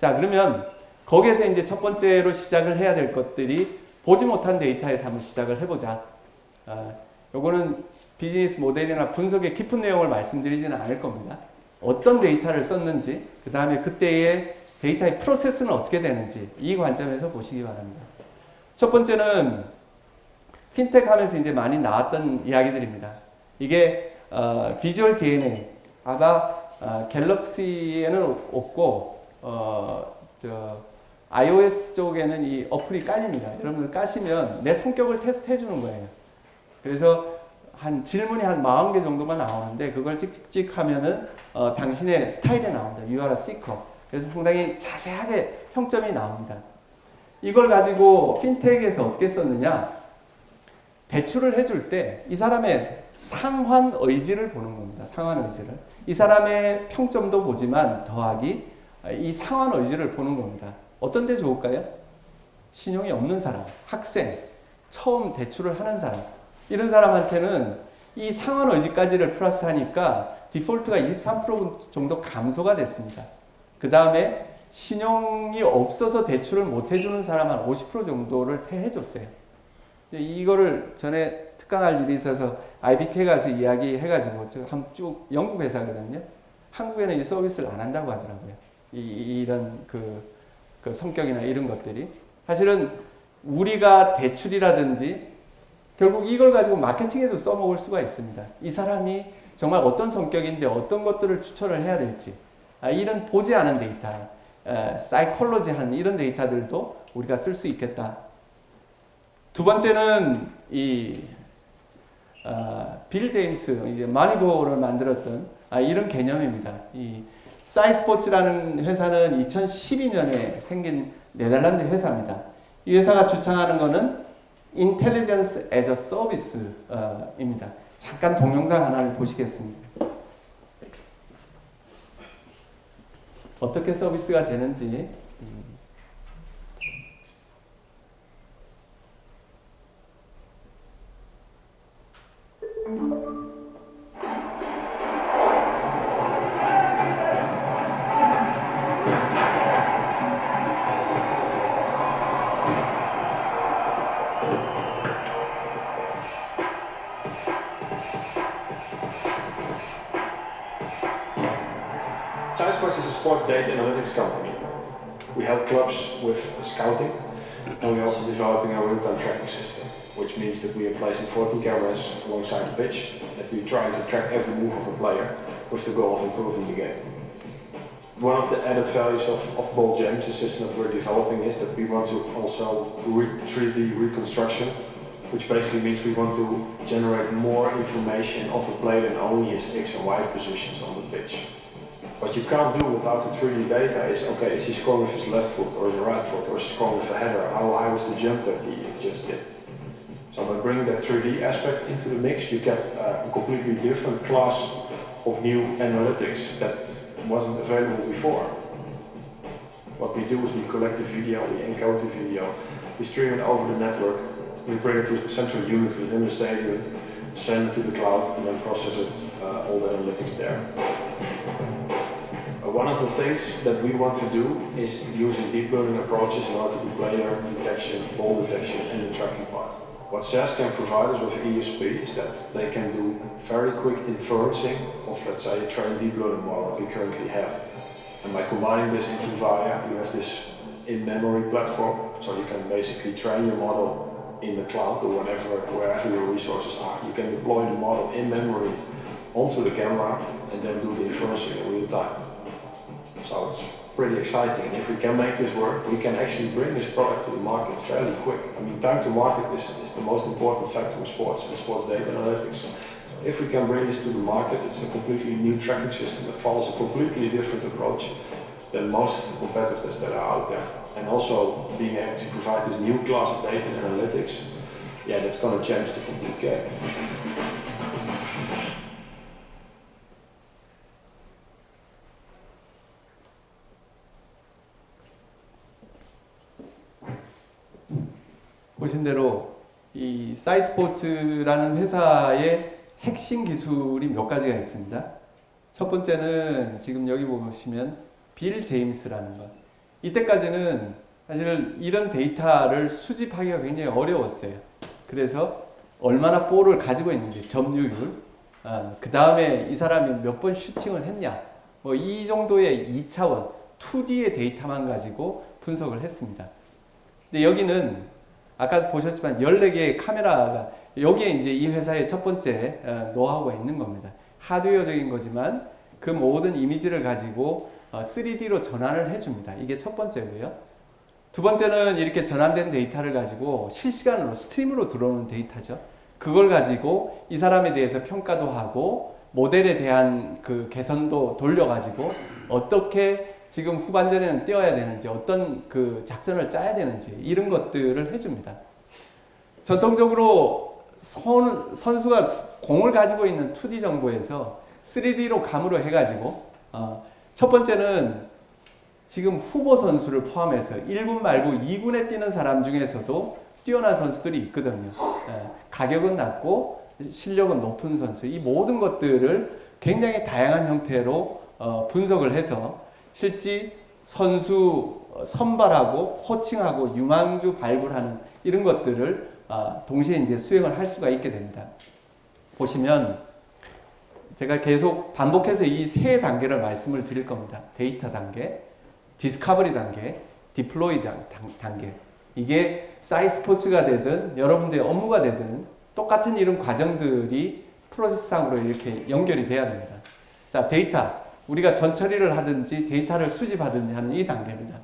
자, 그러면 거기에서 이제 첫 번째로 시작을 해야 될 것들이 보지 못한 데이터에서 한번 시작을 해보자. 요거는 비즈니스 모델이나 분석의 깊은 내용을 말씀드리지는 않을 겁니다. 어떤 데이터를 썼는지, 그 다음에 그때의 데이터의 프로세스는 어떻게 되는지 이 관점에서 보시기 바랍니다. 첫 번째는 핀텍 하면서 이제 많이 나왔던 이야기들입니다. 이게 비주얼 DNA 아마 갤럭시에는 없고 iOS 쪽에는 이 어플이 깔립니다. 여러분들 까시면 내 성격을 테스트해 주는 거예요. 그래서 질문이 한 40개 정도만 나오는데 그걸 찍찍찍 하면은 당신의 스타일이 나옵니다. You are a seeker. 그래서 상당히 자세하게 평점이 나옵니다. 이걸 가지고 핀텍에서 어떻게 썼느냐? 대출을 해줄 때 이 사람의 상환 의지를 보는 겁니다. 상환 의지를. 이 사람의 평점도 보지만 더하기 이 상환 의지를 보는 겁니다. 어떤 데 좋을까요? 신용이 없는 사람, 학생, 처음 대출을 하는 사람. 이런 사람한테는 이 상환 의지까지를 플러스 하니까 디폴트가 23% 정도 감소가 됐습니다. 그 다음에 신용이 없어서 대출을 못 해주는 사람 한 50% 정도를 퇴해줬어요. 이거를 전에 특강할 일이 있어서 IBK 가서 이야기해가지고 한 쭉 영국 회사거든요. 한국에는 이 서비스를 안 한다고 하더라고요. 이런 그 성격이나 이런 것들이 사실은 우리가 대출이라든지 결국 이걸 가지고 마케팅에도 써먹을 수가 있습니다. 이 사람이 정말 어떤 성격인데 어떤 것들을 추천을 해야 될지 이런 보지 않은 데이터, 사이콜로지한 이런 데이터들도 우리가 쓸 수 있겠다. 두 번째는 빌 제임스, 이제 마니보를 만들었던 이런 개념입니다. 이 사이스포츠라는 회사는 2012년에 생긴 네덜란드 회사입니다. 이 회사가 주창하는 것은 Intelligence as a Service입니다. 잠깐 동영상 하나를 보시겠습니다. 어떻게 서비스가 되는지. SciSports is a sports data analytics company. We help clubs with scouting, and we're also developing a real-time tracking system, which means that we are placing 14 cameras alongside the pitch, that we're trying to track every move of a player with the goal of improving the game. One of the added values of Ball James, the system that we're developing, is that we want to also 3D reconstruction, which basically means we want to generate more information of a player than only his X and Y positions on the pitch. What you can't do without the 3D data is, okay, is he scoring with his left foot or his right foot, or is he scoring with a header? How high was the jump that he just did? So by bringing that 3D aspect into the mix, you get a completely different class of new analytics that wasn't available before. What we do is we collect the video, we encode the video, we stream it over the network, we bring it to a central unit within the stadium, send it to the cloud, and then process it, all the analytics there. One of the things that we want to do is using deep learning approaches in order to do player detection, ball detection, and the tracking part. What SAS can provide us with ESP is that they can do very quick inferencing of, let's say, a trained deep learning model that we currently have. And by combining this into VIA, you have this in-memory platform, so you can basically train your model in the cloud or wherever your resources are. You can deploy the model in memory onto the camera and then do the inferencing in real time. So it's pretty exciting, and if we can make this work, we can actually bring this product to the market fairly quick. I mean, time to market is the most important factor in sports and sports data analytics. If we can bring this to the market, it's a completely new tracking system that follows a completely different approach than most of the competitors that are out there. And also being able to provide this new class of data and analytics, yeah, that's going to change the complete game. 보신 대로 이 사이스포츠라는 회사의 핵심 기술이 몇 가지가 있습니다. 첫 번째는 지금 여기 보시면 빌 제임스라는 것. 이때까지는 사실 이런 데이터를 수집하기가 굉장히 어려웠어요. 그래서 얼마나 볼을 가지고 있는지, 점유율, 그 다음에 이 사람이 몇 번 슈팅을 했냐, 뭐 이 정도의 2차원, 2D의 데이터만 가지고 분석을 했습니다. 근데 여기는 아까 보셨지만 14개의 카메라가 여기에 이제 이 회사의 첫 번째 노하우가 있는 겁니다. 하드웨어적인 거지만 그 모든 이미지를 가지고 3D로 전환을 해줍니다. 이게 첫 번째고요. 두 번째는 이렇게 전환된 데이터를 가지고 실시간으로 스트림으로 들어오는 데이터죠. 그걸 가지고 이 사람에 대해서 평가도 하고 모델에 대한 그 개선도 돌려가지고 어떻게 지금 후반전에는 뛰어야 되는지 어떤 그 작전을 짜야 되는지 이런 것들을 해줍니다. 전통적으로 선수가 공을 가지고 있는 2D 정보에서 3D로 감으로 해가지고 첫 번째는 지금 후보 선수를 포함해서 1군 말고 2군에 뛰는 사람 중에서도 뛰어난 선수들이 있거든요. 가격은 낮고 실력은 높은 선수, 이 모든 것들을 굉장히 다양한 형태로 분석을 해서 실제 선수 선발하고 코칭하고 유망주 발굴하는 이런 것들을 동시에 이제 수행을 할 수가 있게 됩니다. 보시면 제가 계속 반복해서 이 세 단계를 말씀을 드릴 겁니다. 데이터 단계, 디스커버리 단계, 디플로이 단계. 이게 사이스포츠가 되든 여러분들의 업무가 되든 똑같은 이런 과정들이 프로세스상으로 이렇게 연결이 돼야 됩니다. 자, 데이터. 우리가 전처리를 하든지 데이터를 수집하든지 하는 이 단계입니다.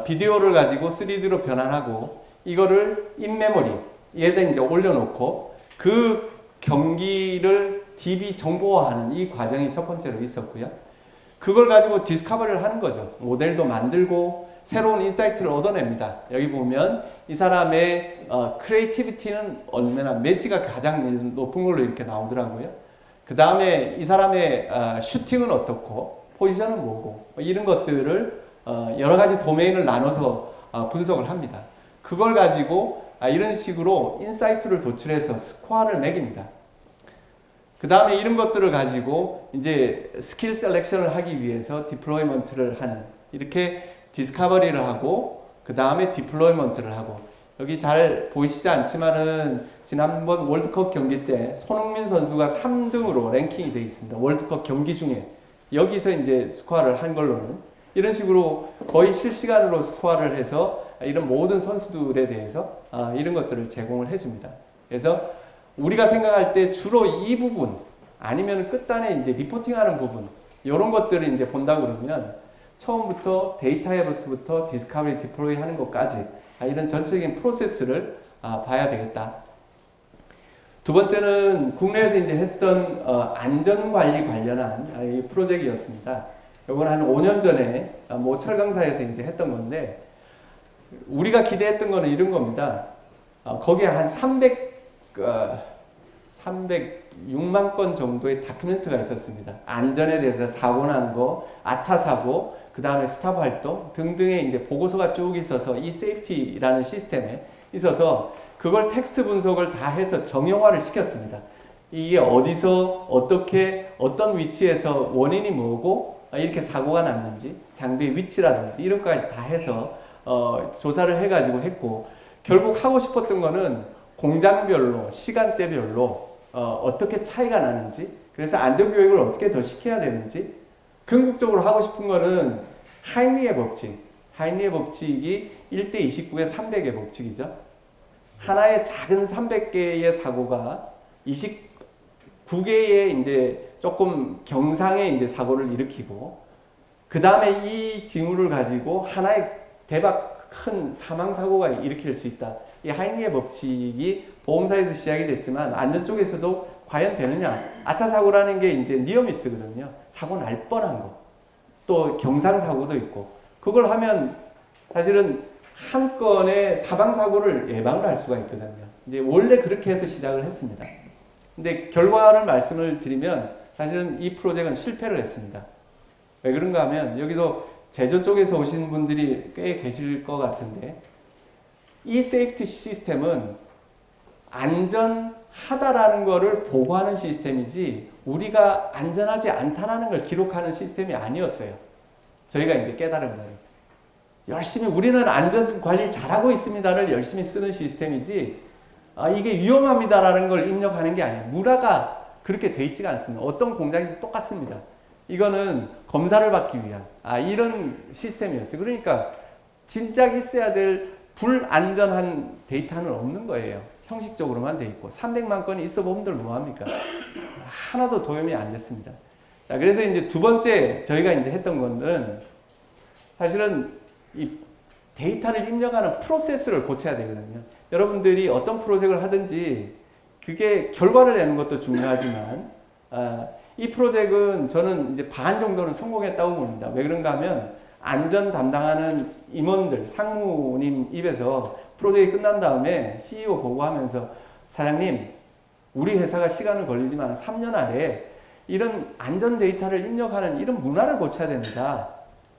비디오를 가지고 3D로 변환하고 이거를 인메모리에다 이제 올려놓고 그 경기를 DB 정보화하는 이 과정이 첫 번째로 있었고요. 그걸 가지고 디스커버리를 하는 거죠. 모델도 만들고 새로운 인사이트를 얻어냅니다. 여기 보면 이 사람의 크리에이티비티는 얼마나 메시가 가장 높은 걸로 이렇게 나오더라고요. 그 다음에 이 사람의 슈팅은 어떻고 포지션은 뭐고 이런 것들을 여러 가지 도메인을 나눠서 분석을 합니다. 그걸 가지고 이런 식으로 인사이트를 도출해서 스코어를 매깁니다. 그 다음에 이런 것들을 가지고 이제 스킬 셀렉션을 하기 위해서 디플로이먼트를 하는, 이렇게 디스커버리를 하고 그 다음에 디플로이먼트를 하고, 여기 잘 보이시지 않지만은 지난번 월드컵 경기 때 손흥민 선수가 3등으로 랭킹이 되어 있습니다. 월드컵 경기 중에 여기서 이제 스코어를 한 걸로는 이런 식으로 거의 실시간으로 스코어를 해서 이런 모든 선수들에 대해서 이런 것들을 제공을 해줍니다. 그래서 우리가 생각할 때 주로 이 부분 아니면 끝단에 이제 리포팅하는 부분 이런 것들을 이제 본다 그러면 처음부터 데이터 해버스부터 디스커버리 디플로이 하는 것까지 이런 전체적인 프로세스를 봐야 되겠다. 두 번째는 국내에서 이제 했던 안전관리 관련한 이 프로젝트였습니다. 이건 한 5년 전에 모 철강사에서 이제 했던 건데 우리가 기대했던 거는 이런 겁니다. 거기에 한 306만 건 정도의 다큐멘트가 있었습니다. 안전에 대해서 사고 난 거, 아차 사고, 그 다음에 스탑 활동 등등의 이제 보고서가 쭉 있어서 이 세이프티라는 시스템에 있어서 그걸 텍스트 분석을 다 해서 정형화를 시켰습니다. 이게 어디서 어떻게 어떤 위치에서 원인이 뭐고 이렇게 사고가 났는지 장비의 위치라든지 이런 것까지 다 해서 조사를 해가지고 했고, 결국 하고 싶었던 거는 공장별로 시간대별로 어떻게 차이가 나는지, 그래서 안전교육을 어떻게 더 시켜야 되는지, 궁극적으로 하고 싶은 거는 하인리의 법칙, 하인리의 법칙이 1:29의 300의 법칙이죠. 하나의 작은 300개의 사고가 29개의 이제 조금 경상의 이제 사고를 일으키고, 그 다음에 이 징후를 가지고 하나의 대박 큰 사망 사고가 일으킬 수 있다. 이 하인리의 법칙이 보험사에서 시작이 됐지만 안전 쪽에서도 과연 되느냐? 아차 사고라는 게 이제 니어미스거든요. 사고 날 뻔한 거. 또 경상 사고도 있고. 그걸 하면 사실은 한 건의 사망 사고를 예방을 할 수가 있거든요. 이제 원래 그렇게 해서 시작을 했습니다. 근데 결과를 말씀을 드리면 사실은 이 프로젝트는 실패를 했습니다. 왜 그런가 하면 여기도 제조 쪽에서 오신 분들이 꽤 계실 것 같은데, 이 세이프티 시스템은 안전하다라는 것을 보고하는 시스템이지 우리가 안전하지 않다라는 걸 기록하는 시스템이 아니었어요. 저희가 이제 깨달은 거예요. 열심히 우리는 안전관리 잘하고 있습니다를 열심히 쓰는 시스템이지 이게 위험합니다라는 걸 입력하는 게 아니에요. 문화가 그렇게 돼 있지가 않습니다. 어떤 공장이도 똑같습니다. 이거는 검사를 받기 위한 이런 시스템이었어요. 그러니까 진작 있어야 될 불안전한 데이터는 없는 거예요. 형식적으로만 돼 있고 300만 건이 있어 보면들 뭐합니까? 하나도 도움이 안 됐습니다. 자, 그래서 이제 두 번째 저희가 이제 했던 거는 사실은 이 데이터를 입력하는 프로세스를 고쳐야 되거든요. 여러분들이 어떤 프로젝트를 하든지 그게 결과를 내는 것도 중요하지만 이 프로젝트는 저는 이제 반 정도는 성공했다고 봅니다. 왜 그런가 하면 안전 담당하는 임원들, 상무님 입에서 프로젝트 끝난 다음에 CEO 보고하면서 사장님, 우리 회사가 시간은 걸리지만 3년 안에 이런 안전 데이터를 입력하는 이런 문화를 고쳐야 됩니다.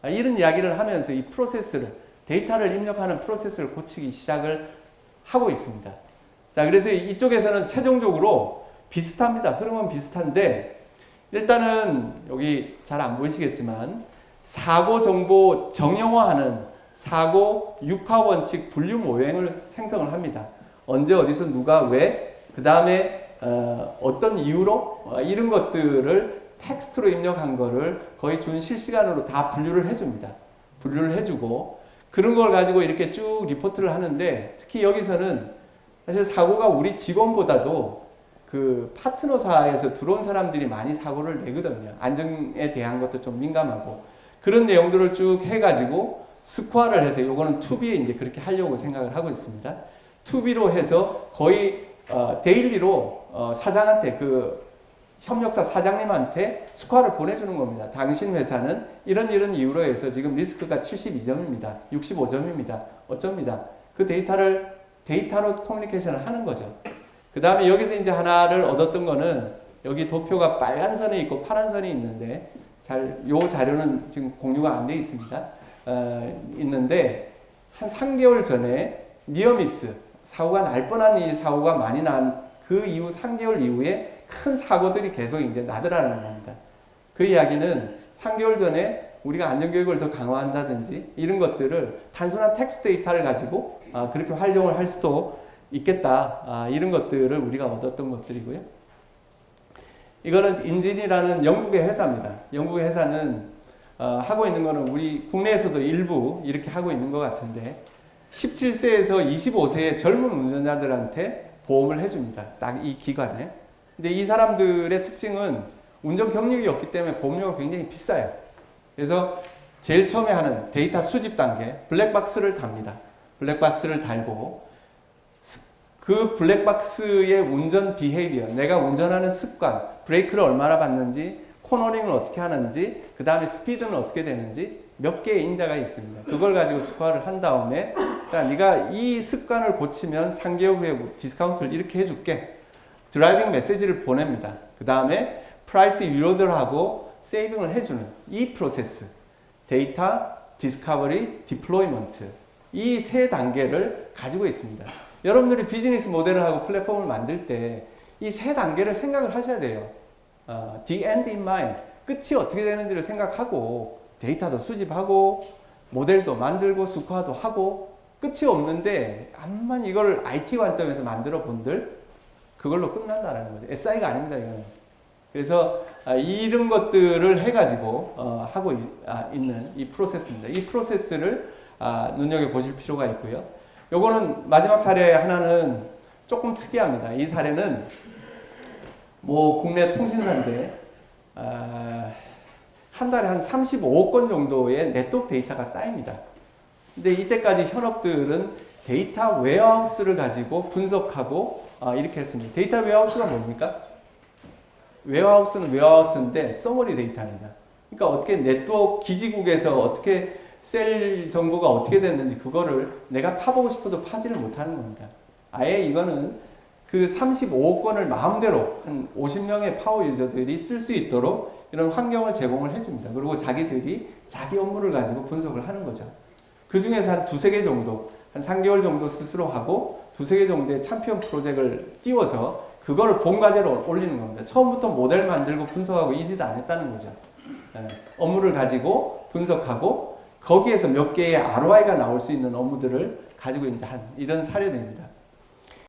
이런 이야기를 하면서 이 프로세스를, 데이터를 입력하는 프로세스를 고치기 시작을 하고 있습니다. 자, 그래서 이쪽에서는 최종적으로 비슷합니다. 흐름은 비슷한데, 일단은 여기 잘 안 보이시겠지만, 사고 정보 정형화하는 사고 육하 원칙 분류 모형을 생성을 합니다. 언제, 어디서, 누가, 왜, 그 다음에 어떤 이유로 이런 것들을 텍스트로 입력한 거를 거의 준 실시간으로 다 분류를 해줍니다. 분류를 해주고 그런 걸 가지고 이렇게 쭉 리포트를 하는데 특히 여기서는 사실 사고가 우리 직원보다도 그 파트너사에서 들어온 사람들이 많이 사고를 내거든요. 안전에 대한 것도 좀 민감하고 그런 내용들을 쭉 해가지고 스코어를 해서 요거는 2B에 이제 그렇게 하려고 생각을 하고 있습니다. 2B로 해서 거의 데일리로 사장한테 그 협력사 사장님한테 스코어를 보내주는 겁니다. 당신 회사는 이런 이유로 해서 지금 리스크가 72점입니다. 65점입니다. 어쩝니다. 그 데이터로 커뮤니케이션을 하는 거죠. 그 다음에 여기서 이제 하나를 얻었던 거는 여기 도표가 빨간 선이 있고 파란 선이 있는데 요 자료는 지금 공유가 안 돼 있습니다. 있는데 한 3개월 전에 니어미스 사고가 날 뻔한 이 사고가 많이 난 그 이후 3개월 이후에 큰 사고들이 계속 이제 나더라는 겁니다. 그 이야기는 3개월 전에 우리가 안전교육을 더 강화한다든지 이런 것들을 단순한 텍스트 데이터를 가지고 그렇게 활용을 할 수도 있겠다. 이런 것들을 우리가 얻었던 것들이고요. 이거는 인진이라는 영국의 회사입니다. 영국의 회사는 하고 있는 거는 우리 국내에서도 일부 이렇게 하고 있는 것 같은데 17세에서 25세의 젊은 운전자들한테 보험을 해줍니다. 딱 이 기간에. 근데 이 사람들의 특징은 운전 경력이 없기 때문에 보험료가 굉장히 비싸요. 그래서 제일 처음에 하는 데이터 수집 단계 블랙박스를 답니다. 블랙박스를 달고 그 블랙박스의 운전 비헤이비어, 내가 운전하는 습관, 브레이크를 얼마나 밟는지, 코너링을 어떻게 하는지, 그 다음에 스피드는 어떻게 되는지 몇 개의 인자가 있습니다. 그걸 가지고 스코어를 한 다음에 자, 네가 이 습관을 고치면 3개월 후에 디스카운트를 이렇게 해줄게. 드라이빙 메시지를 보냅니다. 그 다음에 프라이스 유로드를 하고 세이빙을 해주는 이 프로세스, 데이터, 디스커버리, 디플로이먼트 이 세 단계를 가지고 있습니다. 여러분들이 비즈니스 모델을 하고 플랫폼을 만들 때 이 세 단계를 생각을 하셔야 돼요. The end in mind, 끝이 어떻게 되는지를 생각하고 데이터도 수집하고 모델도 만들고 스코어도 하고 끝이 없는데 암만 이걸 IT 관점에서 만들어 본들 그걸로 끝난다는 거죠. SI가 아닙니다. 이거는. 그래서 이런 것들을 해가지고 하고 있는 이 프로세스입니다. 이 프로세스를 눈여겨보실 필요가 있고요. 요거는 마지막 사례 하나는 조금 특이합니다. 이 사례는 뭐 국내 통신사인데 한 달에 한 35억 건 정도의 네트워크 데이터가 쌓입니다. 근데 이때까지 현업들은 데이터 웨어하우스를 가지고 분석하고 이렇게 했습니다. 데이터 웨어하우스가 뭡니까? 웨어하우스는 웨어하우스인데 서머리 데이터입니다. 그러니까 어떻게 네트워크 기지국에서 어떻게 셀 정보가 어떻게 됐는지 그거를 내가 파보고 싶어도 파지를 못하는 겁니다. 아예 이거는 그 35억 건을 마음대로 한 50명의 파워 유저들이 쓸 수 있도록 이런 환경을 제공을 해줍니다. 그리고 자기들이 자기 업무를 가지고 분석을 하는 거죠. 그 중에서 한 2-3개 정도, 한 3개월 정도 스스로 하고 2-3개 정도의 챔피언 프로젝트를 띄워서 그거를 본과제로 올리는 겁니다. 처음부터 모델 만들고 분석하고 이 짓 안 했다는 거죠. 업무를 가지고 분석하고 거기에서 몇 개의 ROI가 나올 수 있는 업무들을 가지고 이제 한 이런 사례들입니다.